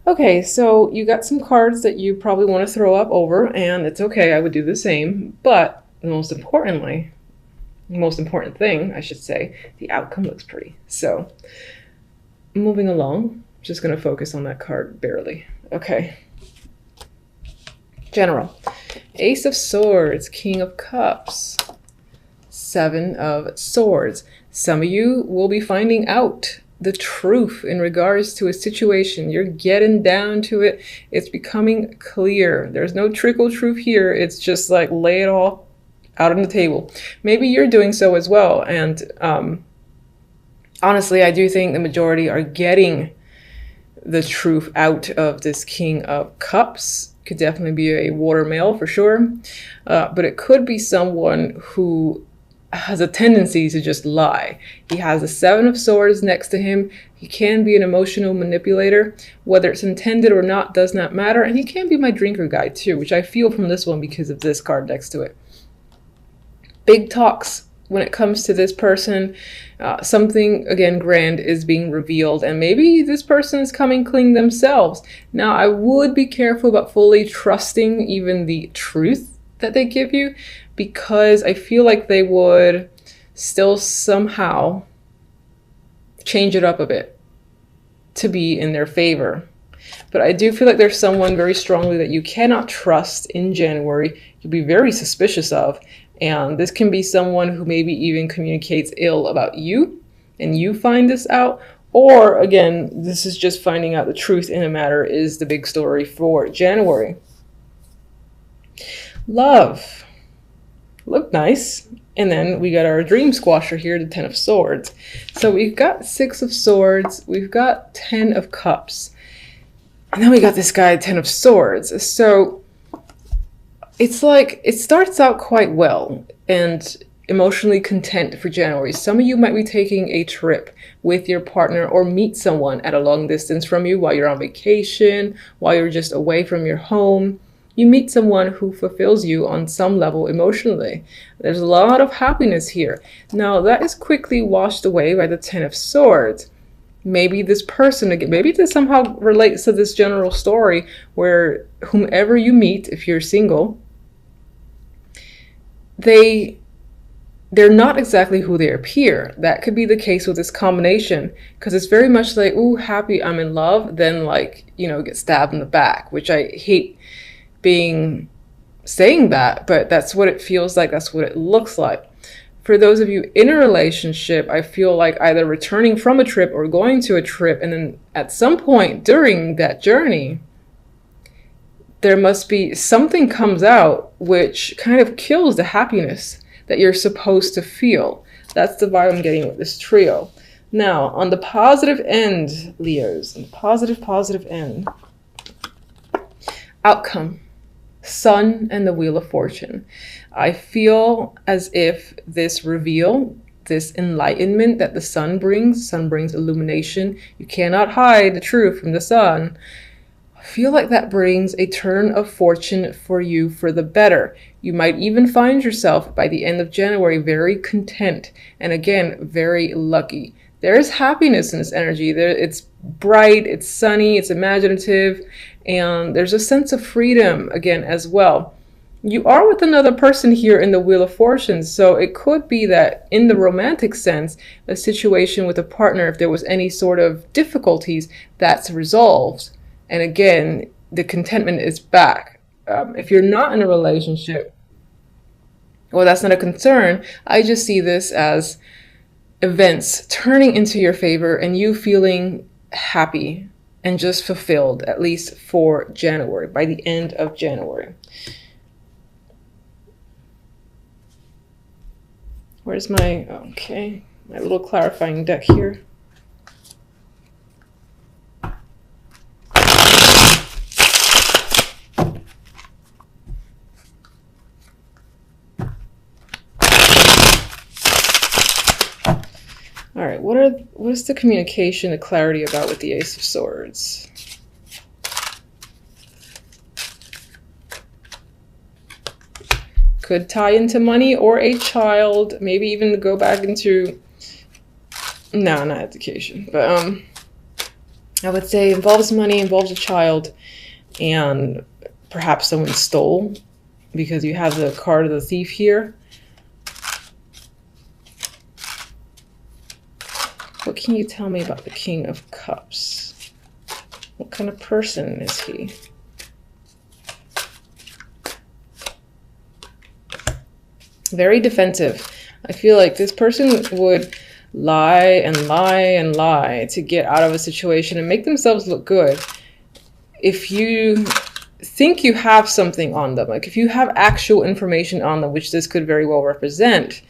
Okay, so you got some cards that you probably want to throw up over, and it's okay, I would do the same. But most importantly, the most important thing, I should say, the outcome looks pretty. So moving along, just going to focus on that card barely. Okay. General. Ace of Swords, King of Cups, Seven of Swords. Some of you will be finding out the truth in regards to a situation. You're getting down to it. It's becoming clear. There's no trickle truth here. It's just like lay it all out on the table. Maybe you're doing so as well. And honestly, I do think the majority are getting the truth out of this King of Cups. Could definitely be a water male for sure. But it could be someone who has a tendency to just lie. He has the Seven of Swords next to him. He can be an emotional manipulator. Whether it's intended or not does not matter. And he can be my drinker guy too, which I feel from this one because of this card next to it. Big talks when it comes to this person. Something, again, grand is being revealed, and maybe this person is coming clean themselves. Now, I would be careful about fully trusting even the truth that they give you, because I feel like they would still somehow change it up a bit to be in their favor. But I do feel like there's someone very strongly that you cannot trust in January. You'll be very suspicious of. And this can be someone who maybe even communicates ill about you and you find this out. Or again, this is just finding out the truth in a matter is the big story for January. Love. Look nice. And then we got our dream squasher here, the Ten of Swords. So we've got Six of Swords. We've got 10 of Cups. And then we got this guy, 10 of Swords. So it's like, it starts out quite well and emotionally content for January. Some of you might be taking a trip with your partner or meet someone at a long distance from you while you're on vacation, while you're just away from your home. You meet someone who fulfills you on some level emotionally. There's a lot of happiness here. Now, that is quickly washed away by the 10 of Swords. Maybe this person, again, maybe this somehow relates to this general story where whomever you meet, if you're single, they're not exactly who they appear. That could be the case with this combination, because it's very much like, ooh, happy, I'm in love, then like, you know, get stabbed in the back, which I hate saying that, but that's what it feels like, that's what it looks like. For those of you in a relationship, I feel like either returning from a trip or going to a trip, and then at some point during that journey, there must be something comes out which kind of kills the happiness that you're supposed to feel. That's the vibe I'm getting with this trio. Now, on the positive end, Leos, on the positive end, outcome, Sun and the Wheel of Fortune. I feel as if this reveal, this enlightenment that the sun brings illumination. You cannot hide the truth from the sun. I feel like that brings a turn of fortune for you for the better. You might even find yourself by the end of January very content and again, very lucky. There is happiness in this energy. It's bright, it's sunny, it's imaginative, and there's a sense of freedom again as well. You are with another person here in the Wheel of Fortune, so it could be that in the romantic sense, a situation with a partner, if there was any sort of difficulties, that's resolved. And again, the contentment is back. If you're not in a relationship, well, that's not a concern. I just see this as events turning into your favor and you feeling happy and just fulfilled, at least for January, by the end of January. Where's my, okay, my little clarifying deck here. All right, what is the communication, the clarity about with the Ace of Swords? Could tie into money or a child, maybe even go back into, no, not education, but I would say involves money, involves a child, and perhaps someone stole, because you have the card of the thief here. What can you tell me about the King of Cups? What kind of person is he? Very defensive. I feel like this person would lie and lie and lie to get out of a situation and make themselves look good. If you think you have something on them, like if you have actual information on them, which this could very well represent,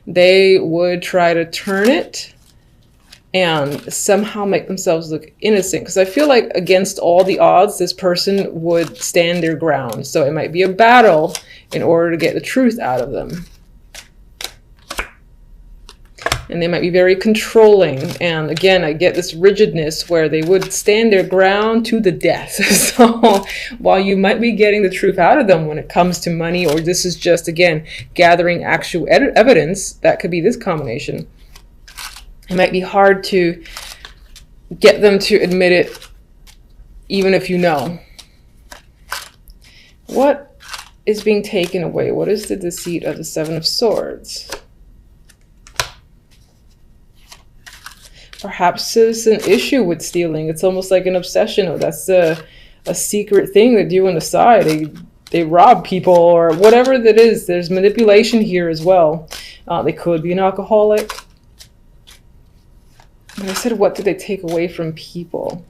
they would try to turn it and somehow make themselves look innocent. Because I feel like against all the odds, this person would stand their ground. So it might be a battle in order to get the truth out of them. And they might be very controlling. And again, I get this rigidness where they would stand their ground to the death. So while you might be getting the truth out of them when it comes to money, or this is just, again, gathering actual evidence, that could be this combination. It might be hard to get them to admit it, even if you know. What is being taken away? What is the deceit of the Seven of Swords? Perhaps there's an issue with stealing. It's almost like an obsession. Or that's a secret thing they do on the side. They rob people or whatever that is. There's manipulation here as well. They could be an alcoholic. But I said, what did they take away from people?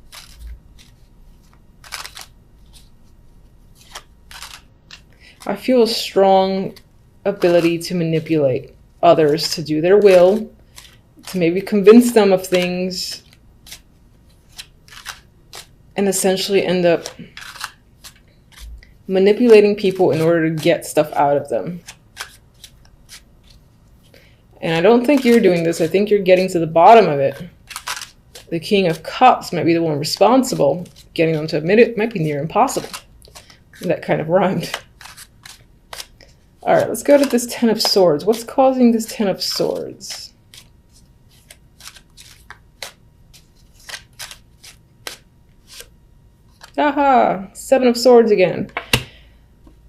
I feel a strong ability to manipulate others to do their will, to maybe convince them of things, and essentially end up manipulating people in order to get stuff out of them. And I don't think you're doing this. I think you're getting to the bottom of it. The King of Cups might be the one responsible. Getting them to admit it might be near impossible. That kind of rhymed. All right, let's go to this Ten of Swords. What's causing this Ten of Swords? Aha! Seven of Swords again.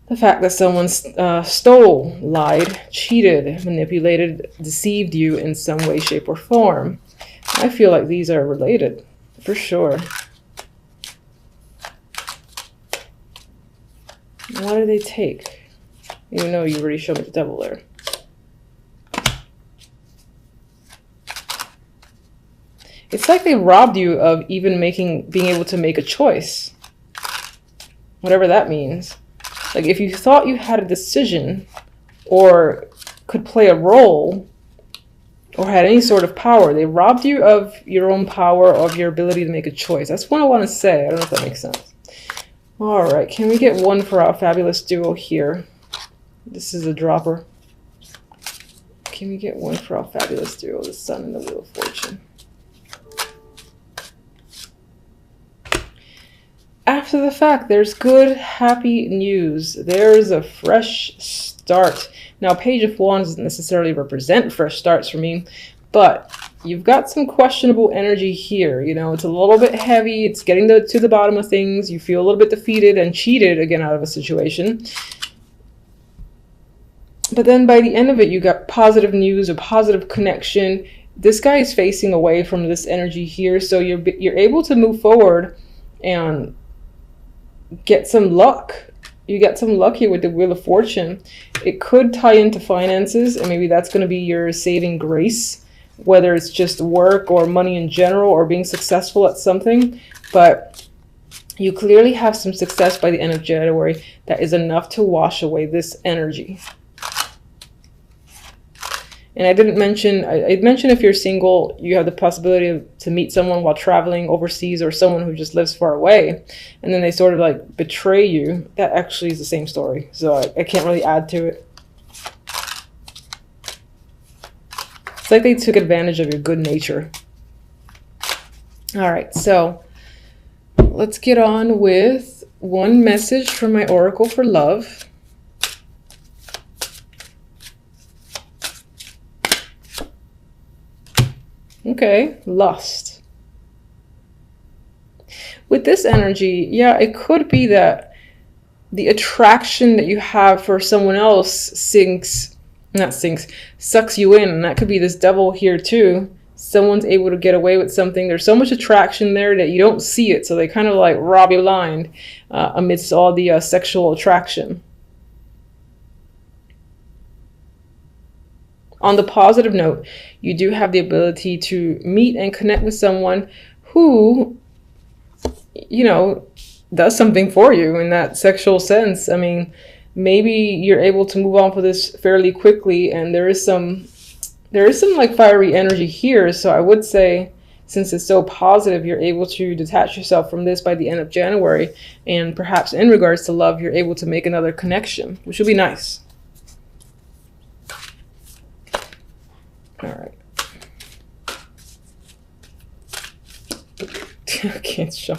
The fact that someone stole, lied, cheated, manipulated, deceived you in some way, shape, or form. I feel like these are related, for sure. What do they take? Even though you already showed me the devil there. It's like they robbed you of even being able to make a choice. Whatever that means. Like if you thought you had a decision or could play a role or had any sort of power, they robbed you of your own power, of your ability to make a choice. That's what I want to say. I don't know if that makes sense. All right, can we get one for our fabulous duo here? This is a dropper. Can we get one for our fabulous duo, the Sun and the Wheel of Fortune? After the fact, there's good, happy news. There's a fresh start. Now, Page of Wands doesn't necessarily represent fresh starts for me, but you've got some questionable energy here. You know, it's a little bit heavy. It's getting to the bottom of things. You feel a little bit defeated and cheated again out of a situation. But then by the end of it, you got positive news, a positive connection. This guy is facing away from this energy here, so you're able to move forward and get some luck. You get some luck here with the Wheel of Fortune. It could tie into finances, and maybe that's going to be your saving grace, whether it's just work or money in general or being successful at something. But you clearly have some success by the end of January that is enough to wash away this energy. And I didn't mention, I'd mentioned if you're single, you have the possibility to meet someone while traveling overseas, or someone who just lives far away, and then they sort of like betray you. That actually is the same story, so I can't really add to it. It's like they took advantage of your good nature. All right, so let's get on with one message from my Oracle for love. Okay, lust. with this energy, yeah, it could be that the attraction that you have for someone else sucks you in. And that could be this devil here too. Someone's able to get away with something. There's so much attraction there that you don't see it. So they kind of like rob you blind amidst all the sexual attraction. On the positive note, you do have the ability to meet and connect with someone who, you know, does something for you in that sexual sense. I mean, maybe you're able to move on for this fairly quickly, and there is some like fiery energy here. So I would say, since it's so positive, you're able to detach yourself from this by the end of January, and perhaps in regards to love, you're able to make another connection, which would be nice. All right. I can't show.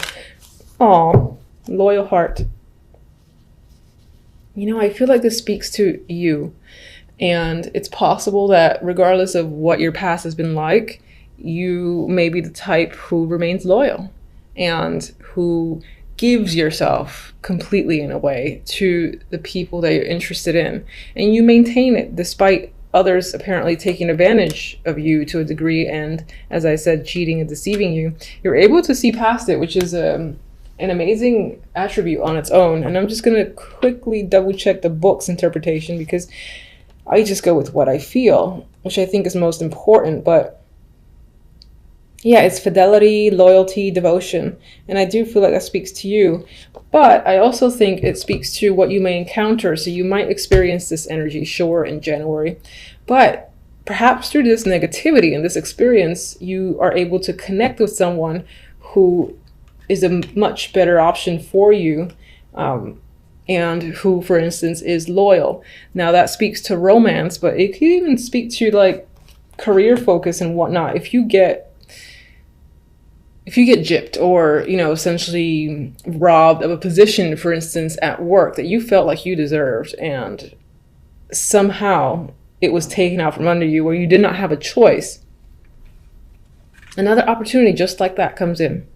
Aw, loyal heart. You know, I feel like this speaks to you. And it's possible that regardless of what your past has been like, you may be the type who remains loyal and who gives yourself completely, in a way, to the people that you're interested in. And you maintain it despite others apparently taking advantage of you to a degree, and as I said, cheating and deceiving you. You're able to see past it, which is an amazing attribute on its own. And I'm just going to quickly double check the book's interpretation, because I just go with what I feel, which I think is most important. But yeah, it's fidelity, loyalty, devotion. And I do feel like that speaks to you. But I also think it speaks to what you may encounter. So you might experience this energy, sure, in January. But perhaps through this negativity and this experience, you are able to connect with someone who is a much better option for you, and who, for instance, is loyal. Now that speaks to romance, but it could even speak to like career focus and whatnot. If you get gypped, or, you know, essentially robbed of a position, for instance, at work that you felt like you deserved, and somehow it was taken out from under you, where you did not have a choice, another opportunity just like that comes in.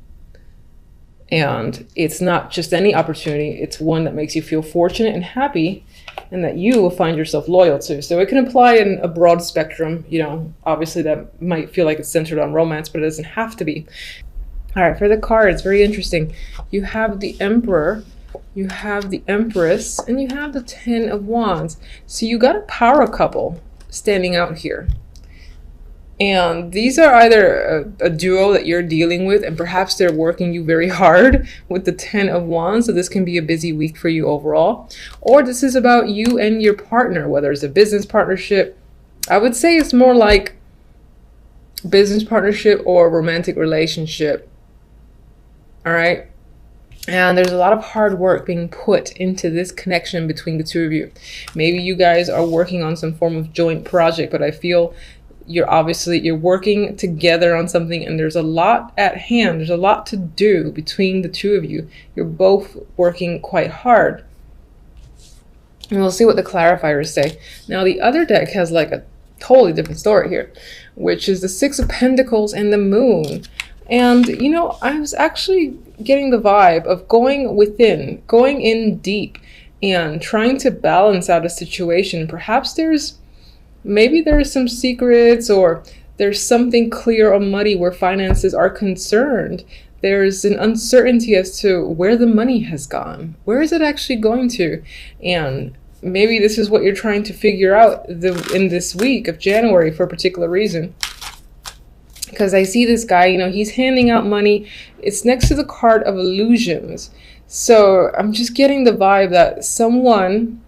And it's not just any opportunity, it's one that makes you feel fortunate and happy, and that you will find yourself loyal to. So it can apply in a broad spectrum. You know, obviously that might feel like it's centered on romance, but it doesn't have to be. All right, for the cards, very interesting. You have the Emperor, you have the Empress, and you have the Ten of Wands. So you got a power couple standing out here. And these are either a duo that you're dealing with, and perhaps they're working you very hard with the Ten of Wands. So this can be a busy week for you overall. Or this is about you and your partner, whether it's a business partnership. I would say it's more like business partnership or romantic relationship. All right. And there's a lot of hard work being put into this connection between the two of you. Maybe you guys are working on some form of joint project, but I feel you're working together on something, and there's a lot at hand. There's a lot to do between the two of you. You're both working quite hard. And we'll see what the clarifiers say. Now, the other deck has like a totally different story here, which is the Six of Pentacles and the Moon. And, you know, I was actually getting the vibe of going within, going in deep, and trying to balance out a situation. Perhaps maybe there are some secrets, or there's something clear or muddy where finances are concerned. There's an uncertainty as to where the money has gone. Where is it actually going to? And maybe this is what you're trying to figure out in this week of January for a particular reason. Because I see this guy, you know, he's handing out money. It's next to the card of illusions. So I'm just getting the vibe that someone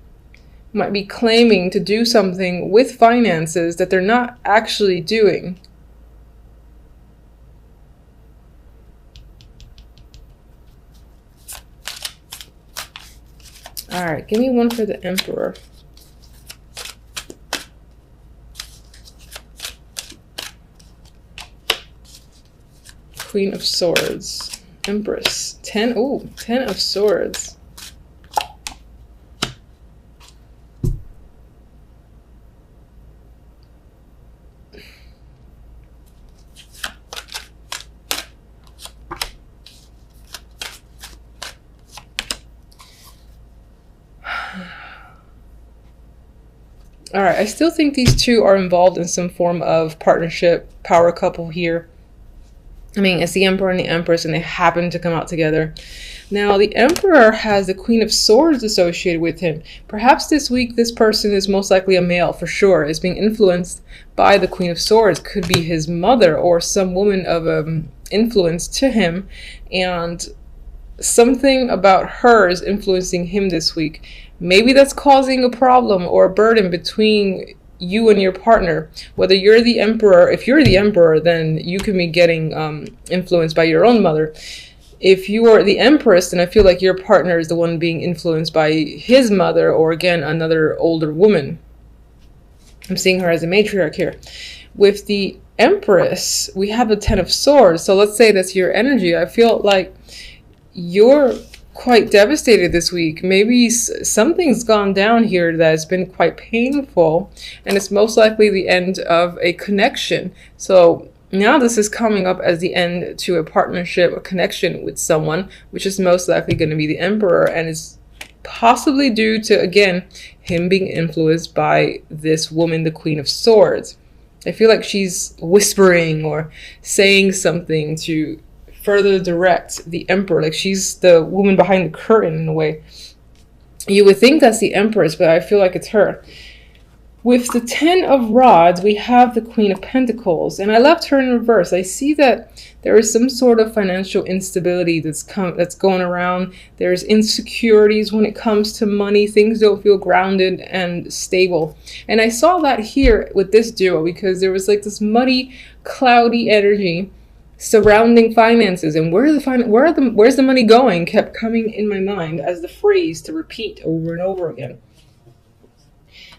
might be claiming to do something with finances that they're not actually doing. All right, give me one for the Emperor. Queen of Swords, Empress, 10 of Swords. All right, I still think these two are involved in some form of partnership, power couple here. I mean, it's the Emperor and the Empress, and they happen to come out together. Now, the Emperor has the Queen of Swords associated with him. Perhaps this week, this person is most likely a male, for sure, is being influenced by the Queen of Swords. Could be his mother or some woman of influence to him, and something about her is influencing him this week. Maybe that's causing a problem or a burden between you and your partner. Whether you're the Emperor, if you're the Emperor, then you can be getting influenced by your own mother. If you are the Empress, then I feel like your partner is the one being influenced by his mother, or again, another older woman. I'm seeing her as a matriarch here. With the Empress, we have the Ten of Swords. So let's say that's your energy. I feel like you're quite devastated this week. Maybe something's gone down here that has been quite painful, and it's most likely the end of a connection. So now this is coming up as the end to a partnership, a connection with someone, which is most likely going to be the Emperor, and is possibly due to, again, him being influenced by this woman, the Queen of Swords. I feel like she's whispering or saying something to further direct the Emperor, like she's the woman behind the curtain in a way. You would think that's the Empress, but I feel like it's her. With the Ten of Rods, we have the Queen of Pentacles, and I left her in reverse. I see that there is some sort of financial instability that's going around. There's insecurities when it comes to money. Things don't feel grounded and stable. And I saw that here with this duo, because there was like this muddy, cloudy energy surrounding finances, and where's the money going kept coming in my mind as the phrase to repeat over and over again.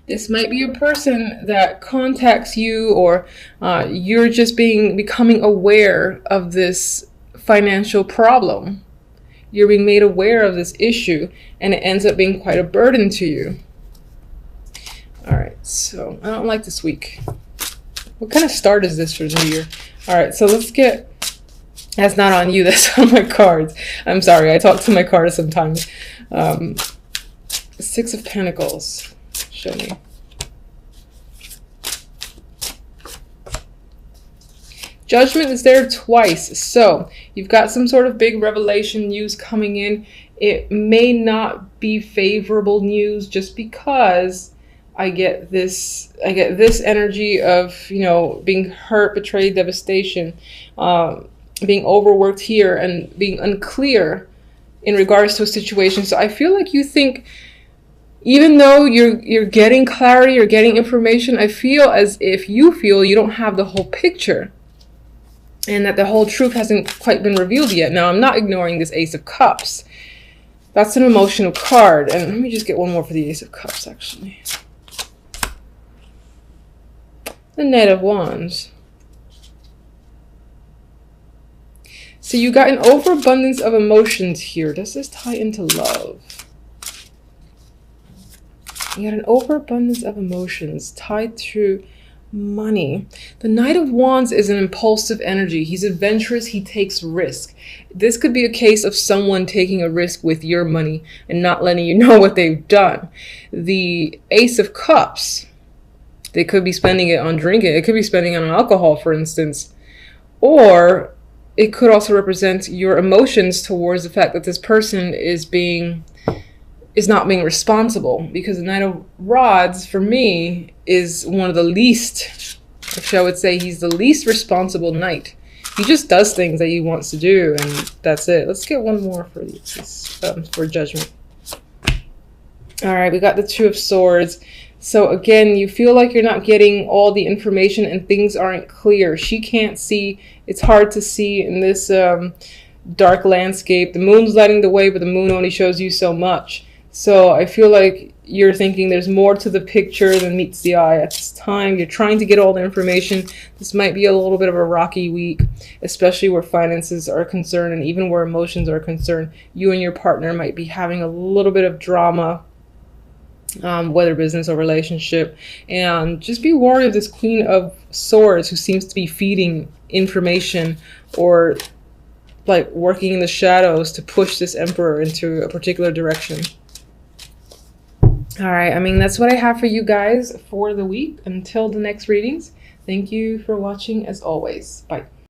This might be a person that contacts you, or you're just becoming aware of this financial problem. You're being made aware of this issue, and it ends up being quite a burden to you. All right, so I don't like this week. What kind of start is this for the new year? All right, so let's get... That's not on you, that's on my cards. I'm sorry, I talk to my cards sometimes. Six of Pentacles. Show me. Judgment is there twice. So you've got some sort of big revelation news coming in. It may not be favorable news, just because I get this energy of, you know, being hurt, betrayed, devastation, being overworked here, and being unclear in regards to a situation. So I feel like you think, even though you're getting clarity, you're getting information, I feel as if you feel you don't have the whole picture, and that the whole truth hasn't quite been revealed yet. Now, I'm not ignoring this Ace of Cups. That's an emotional card. And let me just get one more for the Ace of Cups, actually. The Knight of Wands. So you got an overabundance of emotions here. Does this tie into love? You got an overabundance of emotions tied to money. The Knight of Wands is an impulsive energy. He's adventurous. He takes risk. This could be a case of someone taking a risk with your money and not letting you know what they've done. The Ace of Cups, they could be spending it on drinking. It could be spending it on alcohol, for instance. Or it could also represent your emotions towards the fact that this person is not being responsible, because the Knight of Rods, for me, is one of the least, actually I would say he's the least responsible knight. He just does things that he wants to do, and that's it. Let's get one more for for Judgment. All right, we got the Two of Swords. So again, you feel like you're not getting all the information and things aren't clear. She can't see. It's hard to see in this dark landscape. The moon's lighting the way, but the moon only shows you so much. So I feel like you're thinking there's more to the picture than meets the eye at this time. You're trying to get all the information. This might be a little bit of a rocky week, especially where finances are concerned, and even where emotions are concerned. You and your partner might be having a little bit of drama, whether business or relationship. And just be wary of this Queen of Swords, who seems to be feeding information or like working in the shadows to push this Emperor into a particular direction. All right, I mean, that's what I have for you guys for the week. Until the next readings, thank you for watching as always. Bye.